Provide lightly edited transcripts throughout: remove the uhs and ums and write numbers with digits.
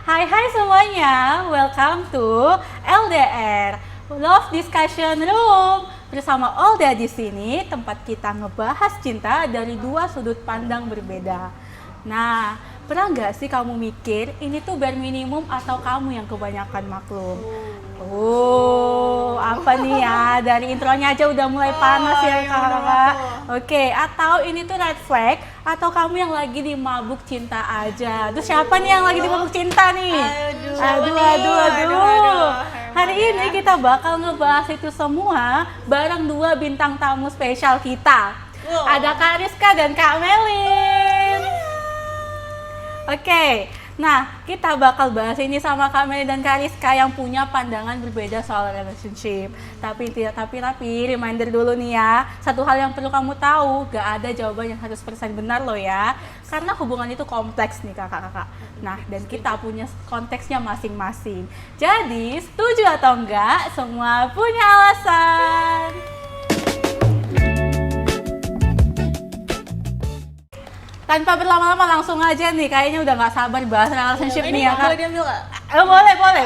Hai semuanya, welcome to LDR Love Discussion Room. Bersama Olda di sini, tempat kita ngebahas cinta dari dua sudut pandang berbeda. Nah, pernah nggak sih kamu mikir ini tuh bare minimum atau kamu yang kebanyakan maklum? Apa nih ya? Dari intronya aja udah mulai panas ya kakak-kakak. Oke, atau ini tuh red flag atau kamu yang lagi di mabuk cinta aja? Terus siapa nih yang lagi di mabuk cinta nih? Aduh. Hari ini kita bakal ngebahas itu semua bareng dua bintang tamu spesial kita. Ada Kak Rizka dan Kak Melin. Oke, nah kita bakal bahas ini sama Kak Melin dan Kak Rizka yang punya pandangan berbeda soal relationship. Tapi reminder dulu nih ya, satu hal yang perlu kamu tahu, gak ada jawaban yang 100% benar loh ya. Karena hubungan itu kompleks nih kakak-kakak. Nah, dan kita punya konteksnya masing-masing. Jadi, setuju atau enggak, semua punya alasan. Tanpa berlama-lama langsung aja nih, kayaknya udah nggak sabar bahas relationship nih ya Kak. Boleh diambil nggak?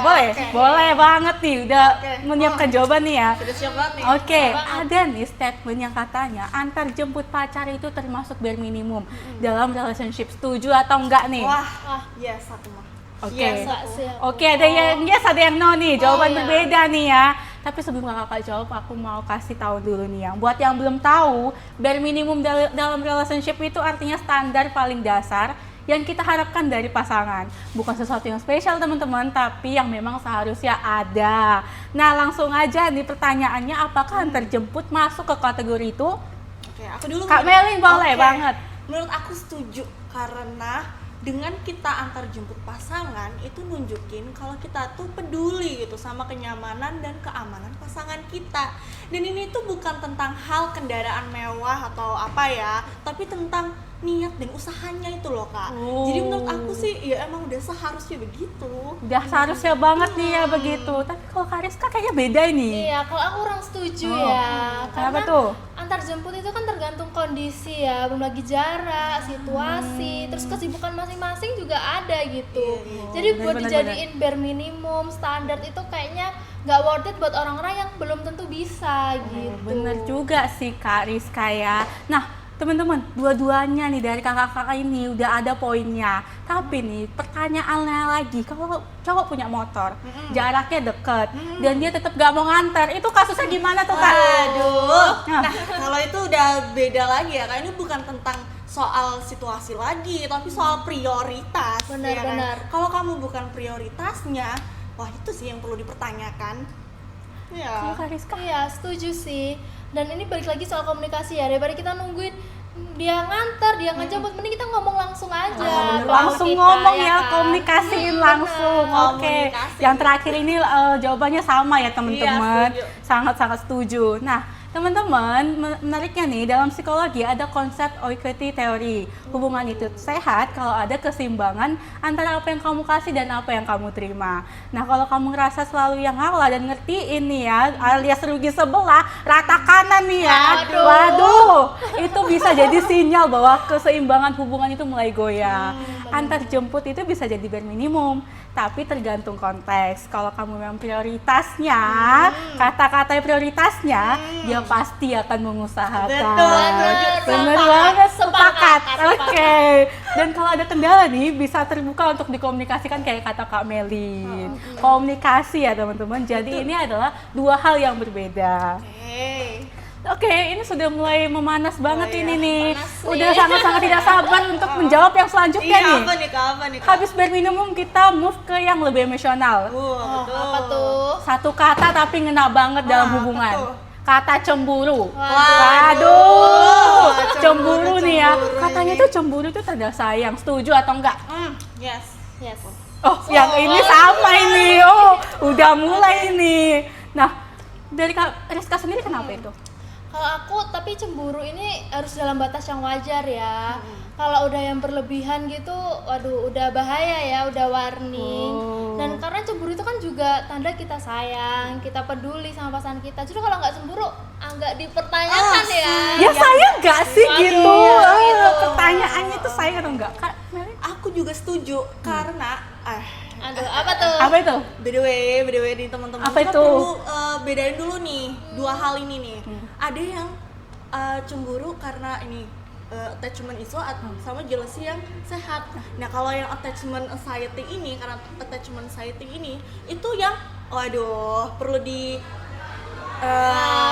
Boleh. Okay. Boleh banget nih, udah menyiapkan jawaban nih ya. Sudah siap banget nih. Oke, ada nih statement yang katanya antar jemput pacar itu termasuk bare minimum dalam relationship. Setuju atau enggak nih? Wah, yes aku mah. Oke. Yes, aku. Oke, ada yang yes, ada yang no nih. Jawaban berbeda nih ya. Tapi sebelum kakak jawab, aku mau kasih tahu dulu nih yang buat yang belum tahu, bare minimum dalam relationship itu artinya standar paling dasar yang kita harapkan dari pasangan. Bukan sesuatu yang spesial teman-teman, tapi yang memang seharusnya ada. Nah, langsung aja nih pertanyaannya, apakah antar jemput masuk ke kategori itu? Oke, aku dulu. Kak Melin boleh banget. Menurut aku setuju karena dengan kita antar jemput pasangan itu nunjukin kalau kita tuh peduli gitu sama kenyamanan dan keamanan pasangan kita. Dan ini tuh bukan tentang hal kendaraan mewah atau apa ya, tapi tentang niat dan usahanya itu loh Kak. Jadi menurut aku sih ya emang udah seharusnya begitu. Udah seharusnya banget nih ya begitu. Tapi kalau Kak Rizka kayaknya beda ini. Iya, kalau aku kurang setuju ya. Kenapa Karena tuh? antar jemput itu kan tergantung kondisi ya, belum lagi jarak, situasi, terus kesibukan masing-masing juga ada gitu. Jadi buat dijadiin bare minimum standar itu kayaknya nggak worth it buat orang-orang yang belum tentu bisa gitu. Bener juga sih Kak Rizka ya. Nah, teman-teman, dua-duanya nih dari kakak-kakak ini udah ada poinnya. Tapi nih, pertanyaannya lagi, kalau cowok punya motor, jaraknya deket, dan dia tetap gak mau nganter, itu kasusnya gimana tuh Kak? Aduh. Nah, kalau itu udah beda lagi ya, Kak. Ini bukan tentang soal situasi lagi, tapi soal prioritas. Benar-benar. Kalau kamu bukan prioritasnya, wah itu sih yang perlu dipertanyakan. Kalau Kak Rizka? Iya, setuju sih. Dan ini balik lagi soal komunikasi ya, daripada kita nungguin dia nganter, dia ngejemput, mending kita ngomong langsung aja. Langsung kita, ngomong ya, kan? komunikasiin langsung. Oke. Yang terakhir ini jawabannya sama ya teman-teman. Iya, sangat-sangat setuju. Nah, teman-teman, menariknya nih, dalam psikologi ada konsep equity theory. Hubungan itu sehat kalau ada keseimbangan antara apa yang kamu kasih dan apa yang kamu terima. Nah, kalau kamu ngerasa selalu yang ngalah dan ngertiin nih ya, alias rugi sebelah, rata kanan nih ya. Waduh, itu bisa jadi sinyal bahwa keseimbangan hubungan itu mulai goyah. Antar jemput itu bisa jadi bare minimum, tapi tergantung konteks. Kalau kamu memang prioritasnya, kata-kata prioritasnya, dia pasti akan mengusahakan. Bener banget, sepakat. Oke. Dan kalau ada kendala nih, bisa terbuka untuk dikomunikasikan kayak kata Kak Melin. Komunikasi ya teman-teman. Jadi ini adalah dua hal yang berbeda. Oke, ini sudah mulai memanas banget ini nih. Udah sangat-sangat tidak sabar untuk menjawab yang selanjutnya nih. Apa nih? Habis bare minimum, kita move ke yang lebih emosional. Betul. Apa tuh? Satu kata tapi ngena banget dalam hubungan. Kata cemburu. Waduh. Cemburu nih ya. Katanya tuh cemburu itu tanda sayang. Setuju atau enggak? Yes. Oh, yang ini sama ini. Oh, udah mulai ini. Nah, dari Kak Rizka sendiri kenapa itu? Kalau aku, tapi cemburu ini harus dalam batas yang wajar ya. Kalau udah yang berlebihan gitu, waduh, udah bahaya ya, udah warning. Dan karena cemburu itu kan juga tanda kita sayang, kita peduli sama pasangan kita. Justru kalau nggak cemburu, nggak dipertanyakan ya. Ya sayang nggak sih gitu? gitu. Pertanyaannya tuh sayang atau enggak? Kak Melin? Aku juga setuju karena Aduh, apa tuh? Apa itu? By the way nih teman-teman, Apa kita itu? perlu bedain dulu nih dua hal ini nih. Ada yang cemburu karena ini attachment issue sama jealousy yang sehat. Nah kalau yang attachment anxiety ini, karena attachment anxiety ini itu yang waduh perlu di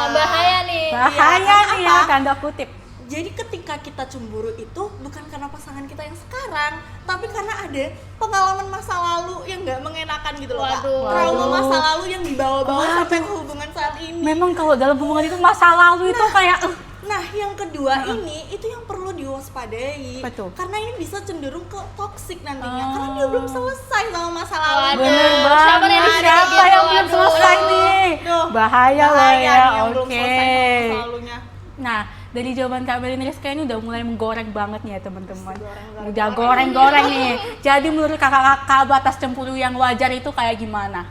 Bahaya nih. Bahaya karena nih apa? ya, tanda kutip. Jadi ketika kita cemburu itu bukan karena pasangan kita yang sekarang, tapi karena ada pengalaman masa lalu yang nggak mengenakan gitu loh Kak. Waduh. Trauma masa lalu yang dibawa-bawa Waduh. sampai ke hubungan saat ini. Memang kalau dalam hubungan itu masa lalu itu kayak Nah, yang kedua ini itu yang perlu diwaspadai. Betul. Karena ini bisa cenderung ke toksik nantinya karena dia belum selesai sama masa lalu. Waduh. bener Siapa banget. nih di sini Siapa gitu? yang belum Aduh. selesai nih? Duh, Bahaya loh bahaya ya. nih yang belum Oke. selesai sama masa lalunya. Nah, dari jawaban Kak Melin Rizka ini udah mulai menggoreng banget nih ya teman-teman. Goreng-goreng. Udah goreng-goreng nih. Jadi menurut kakak-kakak batas cemburu yang wajar itu kayak gimana?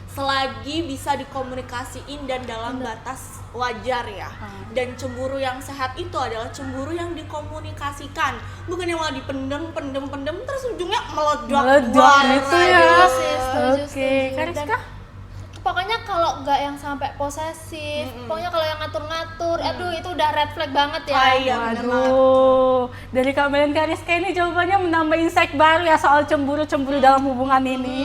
Selagi bisa dikomunikasiin dan dalam batas wajar ya. Dan cemburu yang sehat itu adalah cemburu yang dikomunikasikan, bukan yang malah dipendem terus ujungnya meledak. Meledak Wah, gitu aduh. ya. Setuju, Oke, setuju. Kak Rizka? Pokoknya kalau nggak yang sampai posesif, pokoknya kalau yang ngatur-ngatur, aduh itu udah red flag banget ya. Ah, iya, bener banget. Waduh, dari Kak Melin Kak Rizka ini jawabannya menambah insight baru ya soal cemburu-cemburu dalam hubungan ini.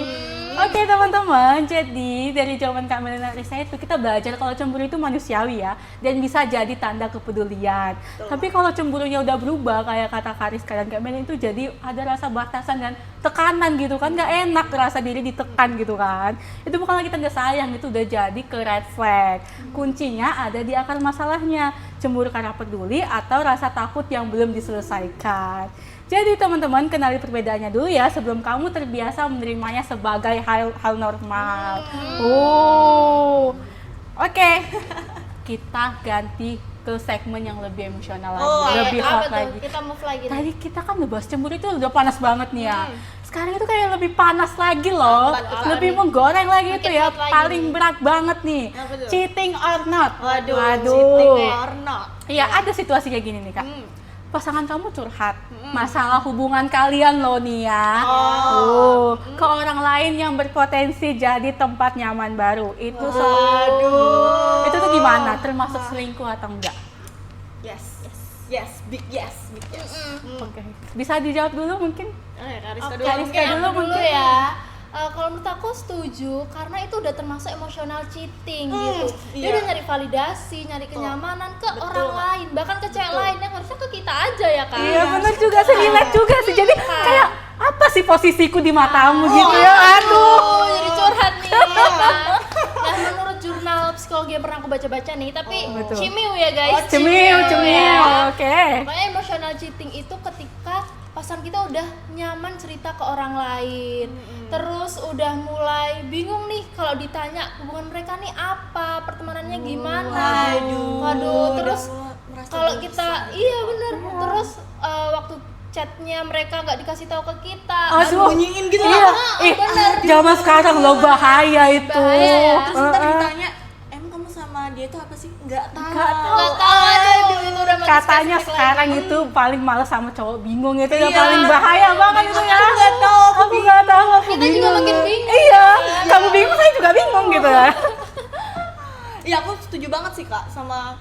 Oke teman-teman, jadi dari jawaban Kak Melin Kak Rizka itu kita belajar kalau cemburu itu manusiawi ya, dan bisa jadi tanda kepedulian. Tapi kalau cemburunya udah berubah kayak kata Kak Rizka dan Kak Melin itu jadi ada rasa batasan dan tekanan gitu kan, nggak enak rasa diri ditekan gitu kan. Itu bukan lagi tanda sayang, itu udah jadi ke red flag. Kuncinya ada di akar masalahnya, cemburu karena peduli atau rasa takut yang belum diselesaikan. Jadi teman-teman kenali perbedaannya dulu ya sebelum kamu terbiasa menerimanya sebagai hal normal. Oke. Kita ganti ke segmen yang lebih emosional lagi, Oh, lebih Apa hot tuh? lagi. Kita move lagi nih. Tadi kita kan udah bahas cemburu itu udah panas banget nih ya. Sekarang itu kayak lebih panas lagi loh, Apa tuh, lebih menggoreng lagi itu Makin ya, hot lagi paling nih. berat banget nih. Apa tuh? Cheating or not. Waduh, Waduh. cheating or not. Iya, ada situasi kayak gini nih Kak. Hmm. Pasangan kamu curhat masalah hubungan kalian loh nih ya. Ke orang lain yang berpotensi jadi tempat nyaman baru. Itu itu tuh gimana? Termasuk selingkuh atau enggak? Big yes. Oke. Bisa dijawab dulu mungkin? Kariska Oke, dulu. Kariska mungkin dulu aku dulu mungkin. ya. Kalau menurut aku setuju karena itu udah termasuk emotional cheating gitu. Dia iya. udah nyari validasi, nyari kenyamanan ke Betul. orang lain, bahkan ke cewek lain yang harusnya ke kita aja ya kan. Iya bener juga sih, relate juga sih. Jadi kayak apa sih posisiku di matamu gitu ya? Aduh. Jadi curhat nih. ya kan? Nah, menurut jurnal psikologi yang pernah aku baca-baca nih, tapi betul. cimiu ya guys. Cemil. ya. Oke. Pokoknya emotional cheating itu ketika pasangan kita udah nyaman cerita ke orang lain, terus udah mulai bingung nih kalau ditanya hubungan mereka nih apa, pertemanannya gimana. Waduh, terus kalau kita iya bener, terus waktu chatnya mereka nggak dikasih tahu ke kita. Aduh. bunyiin gitu Iya. loh. Ih, zaman sekarang loh bahaya itu. Bahaya ya. Terus ntar ditanya, emang kamu sama dia itu apa sih? Nggak tahu. Nggak tahu. Nggak tahu, aduh, itu udah makin Katanya spesifik sekarang lagi. itu paling malas sama cowok bingung itu ya Iya. paling bahaya banget itu ya. Aku nggak tahu, Aku nggak tahu, aku Kita juga bingung. makin bingung. Iya, kamu bingung saya juga bingung gitu ya. Ya aku setuju banget sih Kak sama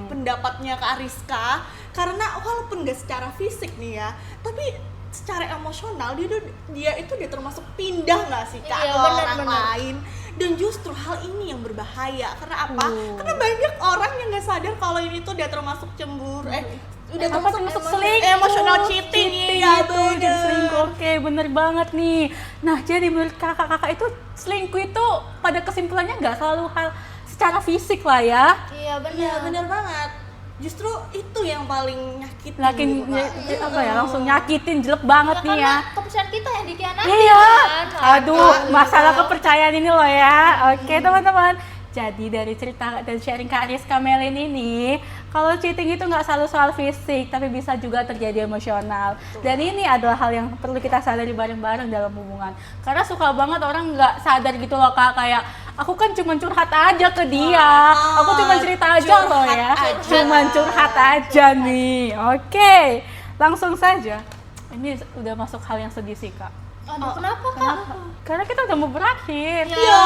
pendapatnya Kak Ariska, karena walaupun gak secara fisik nih ya, tapi secara emosional dia itu dia termasuk pindah nggak sih Kak Iya, ke benar, orang benar. lain. Dan justru hal ini yang berbahaya karena apa? Karena banyak orang yang nggak sadar kalau ini tuh dia termasuk cemburu, udah Apa termasuk selingkuh? emotional cheating, iya itu jadi bener. selingkuh. Oke, bener banget nih. Nah, jadi menurut kakak-kakak itu selingkuh itu pada kesimpulannya nggak selalu hal secara fisik lah ya. Iya benar. Iya bener banget. Justru itu yang paling nyakitin. Lakin gitu, Kak. apa ya, langsung nyakitin jelek banget nih ya. Karena kepercayaan kita yang dikhianati Iya. kan. Aduh, masalah kepercayaan ini loh ya. Oke, teman-teman. Jadi dari cerita dan sharing Kak Ariska Melin ini, kalau cheating itu nggak selalu soal fisik, tapi bisa juga terjadi emosional. Dan ini adalah hal yang perlu kita sadari bareng-bareng dalam hubungan. Karena suka banget orang nggak sadar gitu loh Kak, kayak aku kan cuma curhat aja ke dia, aku cuma cerita aja loh ya, cuma curhat aja nih. Oke, langsung saja. Ini udah masuk hal yang sedih sih Kak. Aduh, kenapa Kak? Karena kita udah mau berakhir. Ya.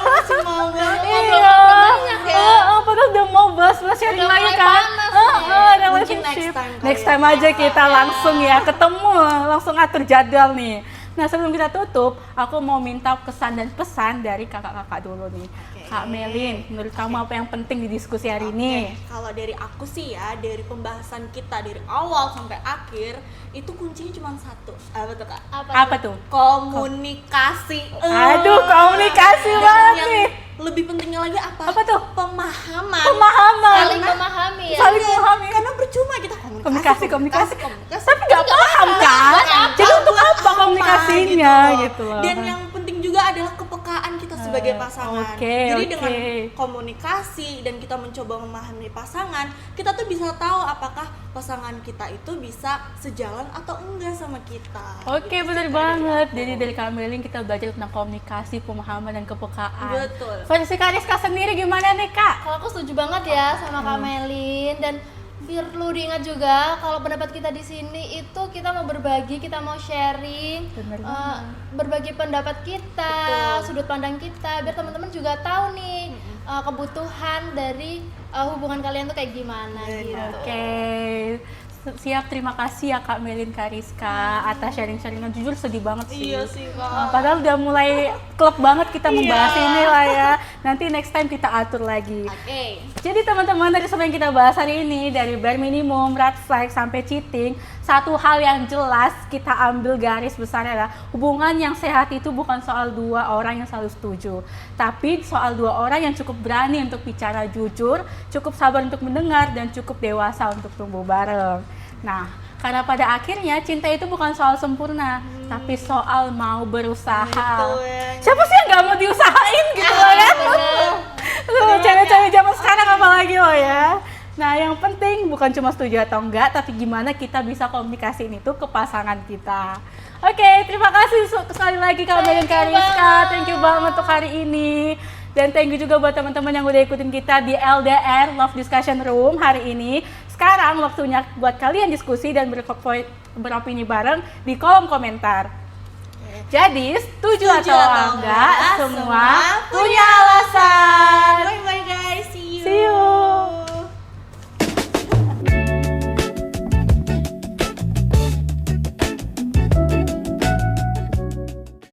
Masih mau banget. Iya. banyak ya. Padahal udah mau bahas sharing Udah lagi mulai kan. panas nih. Relationship. Mungkin next time kali Next ya. time aja kita langsung ya ketemu, langsung atur jadwal nih. Nah, sebelum kita tutup, aku mau minta kesan dan pesan dari kakak-kakak dulu nih. Kak Melin, menurut kamu apa yang penting di diskusi hari ini? Kalau dari aku sih ya, dari pembahasan kita dari awal sampai akhir itu kuncinya cuma satu. Apa tuh Kak? Apa tuh? Komunikasi. Aduh, komunikasi Dan banget yang nih. lebih pentingnya lagi apa? Apa tuh? Pemahaman. Pemahaman. Saling memahami ya. Saling memahami. Karena percuma kita komunikasi. Tapi nggak paham kan? Jadi untuk apa komunikasinya gitu loh. Dan yang penting juga adalah kepekaan kita sebagai pasangan. Oke, Jadi oke. dengan komunikasi dan kita mencoba memahami pasangan, kita tuh bisa tahu apakah pasangan kita itu bisa sejalan atau enggak sama kita. Oke, Gitu benar sih, Kak, banget. dari Jadi aku. dari Kak Melin kita belajar tentang komunikasi, pemahaman dan kepekaan. Betul. Versi Kak Rizka sendiri gimana nih, Kak? Kalau aku setuju banget ya sama Kak Melin, dan perlu diingat juga kalau pendapat kita di sini itu kita mau berbagi, kita mau sharing, Bener berbagi pendapat kita, Betul. sudut pandang kita, biar teman-teman juga tahu nih kebutuhan dari hubungan kalian tuh kayak gimana gitu. Oke. Siap, terima kasih ya Kak Melin, Kak Rizka atas sharing-sharingnya. Jujur sedih banget sih. Iya sih, Kak. Padahal udah mulai klub banget kita membahas ini lah ya. Nanti next time kita atur lagi. Oke. Jadi teman-teman, dari semua yang kita bahas hari ini, dari bare minimum, red flag, sampai cheating, satu hal yang jelas kita ambil garis besarnya adalah hubungan yang sehat itu bukan soal dua orang yang selalu setuju, tapi soal dua orang yang cukup berani untuk bicara jujur, cukup sabar untuk mendengar, dan cukup dewasa untuk tumbuh bareng. Nah, karena pada akhirnya cinta itu bukan soal sempurna, tapi soal mau berusaha. Betul ya. Siapa sih yang nggak mau diusahain gitu loh ya? Tuh, cewek-cewek zaman sekarang apalagi loh ya. Nah, yang penting bukan cuma setuju atau enggak, tapi gimana kita bisa komunikasiin itu ke pasangan kita. Oke, terima kasih sekali lagi Kak Melin, Kak Rizka. Thank you banget untuk hari ini. Dan thank you juga buat teman-teman yang udah ikutin kita di LDR Love Discussion Room hari ini. Sekarang waktunya buat kalian diskusi dan beropini bareng di kolom komentar. Jadi, setuju atau enggak, semua punya alasan.